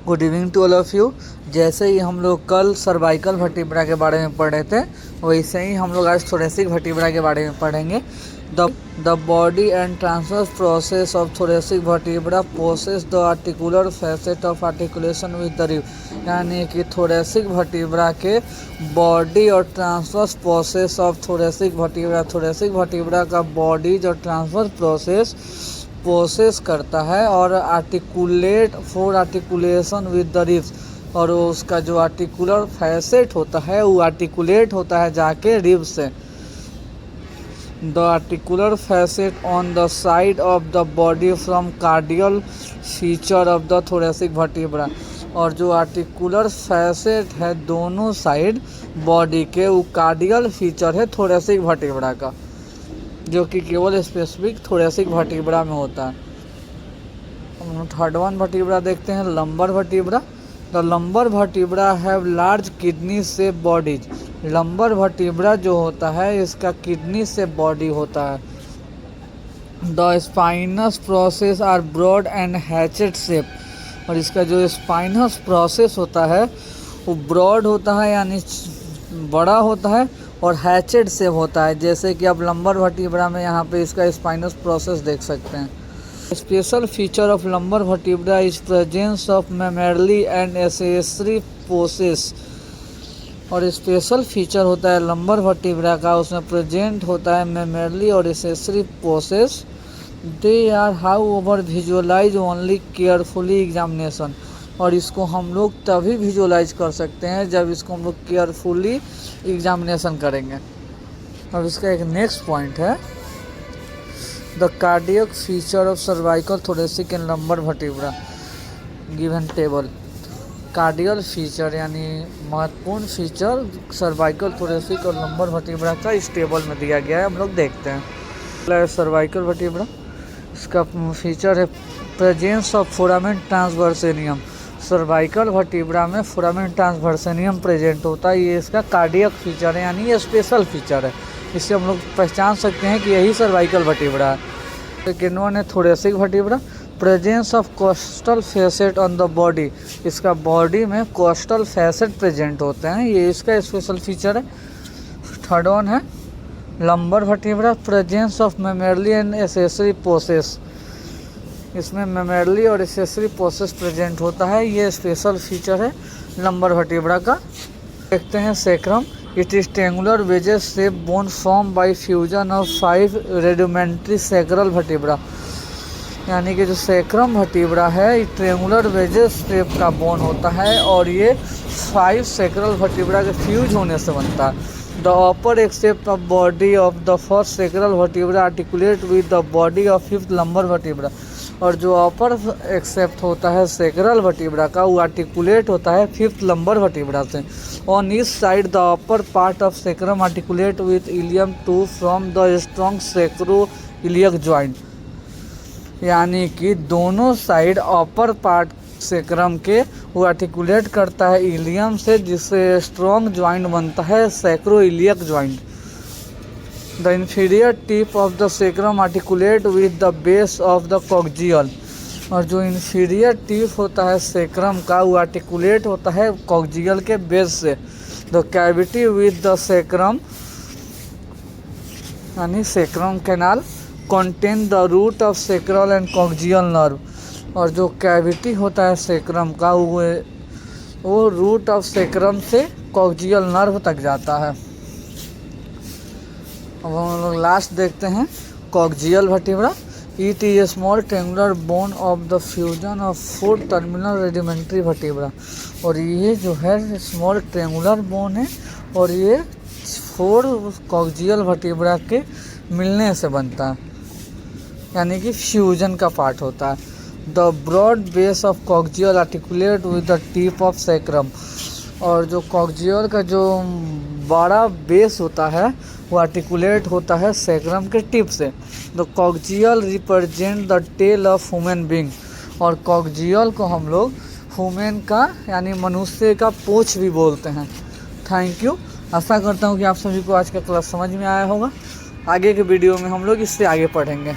Good evening to all of you. जैसे ही हम लोग कल सर्वाइकल वर्टिब्रा के बारे में पढ़े थे, वैसे ही हम लोग आज थोरेसिक वर्टिब्रा के बारे में पढ़ेंगे। The body and transverse process of thoracic vertebra process the articular facet of articulation with the rib. यानी कि थोरेसिक वर्टिब्रा के बॉडी और transverse process of thoracic vertebra का बॉडीज और ट्रांसवर्स प्रोसेस करता है और articulate for articulation with the ribs. और उसका जो आर्टिकुलर फैसेट होता है वो आर्टिकुलेट होता है जाके रिब्स से। The articular facet on the side of the body from cardinal feature of the thoracic vertebra. और जो आर्टिकुलर फैसेट है दोनों साइड बॉडी के, वो कार्डियल फीचर है थोरेसिक वर्टिब्रा का, जो कि केवल स्पेसिफिक थोरेसिक वर्टिब्रा में होता है। हम थर्ड वन वर्टिब्रा देखते हैं, lumbar vertebra. The lumbar vertebra have large kidney से बॉडीज। लंबर वर्टिब्रा जो होता है इसका किडनी से बॉडी होता है। The spinous process are broad and hatchet shape. और इसका जो स्पाइनस प्रोसेस होता है वो ब्रॉड होता है यानी बड़ा होता है और हैचेड सेप होता है। जैसे कि आप लंबर वर्टिब्रा में यहाँ पे इसका स्पाइनस प्रोसेस देख सकते हैं। Special feature of lumbar vertebra is presence of mammillary and accessory process. और स्पेशल फीचर होता है लंबर वर्टिब्रा का, उसमें प्रेजेंट होता है मेमोरली और accessory process. They are how over visualize only carefully examination. और इसको हम लोग तभी विजुअलाइज कर सकते हैं जब इसको हम लोग केयरफुली एग्जामिनेशन करेंगे। अब इसका एक नेक्स्ट पॉइंट है, the cardiac feature of cervical thoracic and lumbar vertebra given table. Cardinal feature यानी महत्वपूर्ण फीचर सर्वाइकल थोरेसिक और लंबर वर्टिब्रा का इस टेबल में दिया गया है, हम लोग देखते हैं। सर्वाइकल वर्टिब्रा, इसका फीचर है presence of foramen transversarium. Cervical vertebra में फोरामेन ट्रांसवर्सेनियम प्रेजेंट होता है, ये इसका कार्डियक फीचर है यानी ये स्पेशल फीचर है। इससे हम लोग पहचान सकते हैं कि यही सर्वाइकल वर्टिब्रा है। सेकेंड वन है thoracic vertebra, presence of costal facet on the body. इसका बॉडी में कोस्टल फैसेट प्रेजेंट होते हैं, ये इसका स्पेशल फीचर है। थर्ड वन है lumbar vertebra, presence of mammillary and accessory process. इसमें मेमोरली और एसेसरी प्रोसेस प्रेजेंट होता है, ये स्पेशल फीचर है लंबर वर्टिब्रा का। देखते हैं sacrum, it is triangular wedges shape bone form by fusion of 5 rudimentary sacral vertebra. यानी कि जो सेक्रम वर्टिब्रा है ये ट्रेंगुलर वेजेस शेप का बोन होता है और ये 5 सैक्रल वर्टिब्रा के फ्यूज होने से बनता है। The upper except of body of the first sacral vertebra articulate with the body of fifth lumbar vertebra. और जो अपर एक्सेप्ट होता है सैक्रल वर्टिब्रा का वो आर्टिकुलेट होता है फिफ्थ लंबर वर्टिब्रा से। On each side the upper part of sacrum articulate with ilium to from the strong sacroiliac joint. यानी कि दोनों साइड अपर पार्ट सैक्रम के वो आर्टिकुलेट करता है इलियम से, जिससे स्ट्रॉन्ग ज्वाइंट बनता है sacro iliac joint. The inferior tip of the sacrum articulate with the base of the coccygeal. और जो इंफीरियर टिप होता है सैक्रम का वो आर्टिकुलेट होता है कॉक्जियल के बेस से। The cavity with the sacrum यानी sacrum canal contain the root of sacral and coccygeal nerve. और जो कैविटी होता है सैक्रम का वो रूट ऑफ सैक्रम से कॉक्जियल नर्व तक जाता है। अब हम लोग लास्ट देखते हैं coccygeal vertebra. It is a small triangular bone of the fusion of 4 terminal rudimentary vertebra. और ये जो है स्मॉल ट्रेंगुलर बोन है और ये 4 कॉक्जियल वर्टिब्रा के मिलने से बनता है, यानी कि फ्यूजन का पार्ट होता है। The broad base of coccygeal articulate with the tip of sacrum. और जो कॉक्जियल का जो बड़ा बेस होता है वो आर्टिकुलेट होता है सैक्रम के टिप से। The coccygeal represent the tail of human being. और कॉक्जियल को हम लोग ह्यूमन का यानी मनुष्य का पूंछ भी बोलते हैं। Thank you. आशा करता हूँ कि आप सभी को आज का क्लास समझ में आया होगा। आगे के वीडियो में हम लोग इससे आगे पढ़ेंगे।